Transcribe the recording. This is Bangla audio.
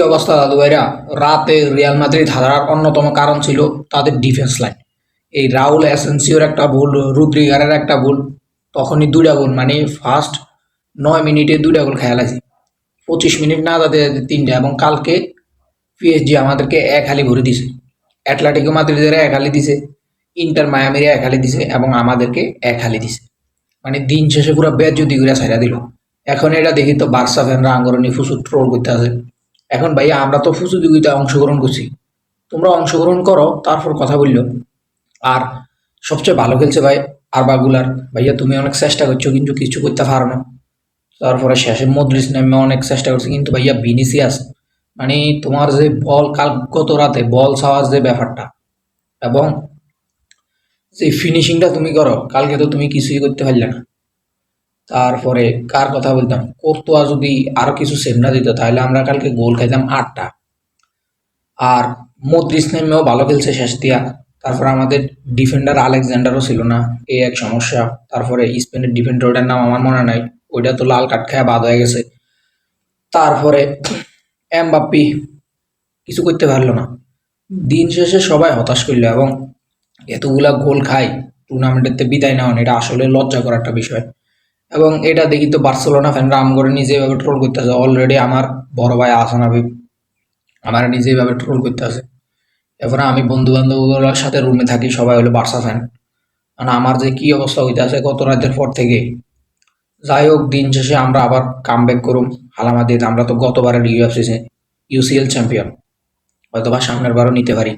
কি অবস্থা দাদু ভাইরা? রাতে রিয়াল মাদ্রিদ হারার অন্যতম কারণ ছিল তাদের ডিফেন্স লাইন। এই রাউল অ্যাসেন্সিওর একটা ভুল, রুদ্রিগারের একটা ভুল, তখনই দুইটা গোল, মানে ফার্স্ট 9 মিনিটে দুইটা গোল খেয়াল আছে। 25 মিনিট না তাদের তিনটা। এবং কালকে পিএসজি আমাদেরকে এক হালি ভরে দিছে, অ্যাটলেটিকো মাদ্রিদের এক হালি দিছে, ইন্টার মায়ামির এক হালি দিছে এবং আমাদেরকে এক হালি দিছে। মানে দিন শেষে পুরো বেজ্জতি করে ছাইড়া দিল। এখন এটা দেখি তো বার্সা ফ্যানরা আঙ্গরনি প্রচুর ট্রোল করতে আছে। এখন ভাইয়া আমরা তো প্রতিযোগিতায় অংশগ্রহণ করছি, তোমরা অংশগ্রহণ করো, তারপর কথা বললো। আর সবচেয়ে ভালো খেলছে ভাই আরবাগুলার। ভাইয়া তুমি অনেক চেষ্টা করছো কিন্তু কিছু করতে পারো না। তারপরে শেষে মদ্রিস নামে অনেক চেষ্টা করছে, কিন্তু ভাইয়া ভিনিসিয়াস, মানে তোমার যে বল কাল গত রাতে বল ছাওয়ার যে ব্যাপারটা এবং যে ফিনিশিংটা তুমি করো, কালকে তো তুমি কিছুই করতে পারলে না। তারপরে কার কথা বলতাম, কোর্তোয়া যদি আরো কিছু সেভ না দিত তাহলে আমরা কালকে গোল খাইতাম 8টা। আর মদ্রিস নেমেও ভালো খেলছে শেষ দিয়া। তারপর আমাদের ডিফেন্ডার আলেকজান্ডারও ছিল না, এই এক সমস্যা। তারপরে স্পেনের ডিফেন্ডার, ওটার নাম আমার মনে নাই, ওইটা তো লাল কার্ড খায় বাদ হয়ে গেছে। তারপরে এমবাপ্পি কিছু করতে পারলো না। দিন শেষে সবাই হতাশ করলো এবং এতগুলা গোল খাই টুর্নামেন্টের বিদায় নেওয়া, এটা আসলে লজ্জা করার একটা বিষয়। এবং এটা দেখি তো বার্সেলোনা ফ্যানরা আম করে নিজে এভাবে ট্রোল করতেছে। অলরেডি আমার বড় ভাই আহসান হাবিব আমার নিজে এভাবে ট্রোল করতে আছে। এরপরে আমি বন্ধু বান্ধবগুলোর সাথে রুমে থাকি, সবাই হলো বার্সা ফ্যান। মানে আমার যে কি অবস্থা হইতে আছে গত রাতের পর থেকে। যাই হোক, দিন শেষে আমরা আবার কাম ব্যাক করুম হালামাদিদ। আমরা তো গতবারের ইউএফসি ইউসিএল চ্যাম্পিয়ন, হয়তো বা সামনের বারও নিতে পারি।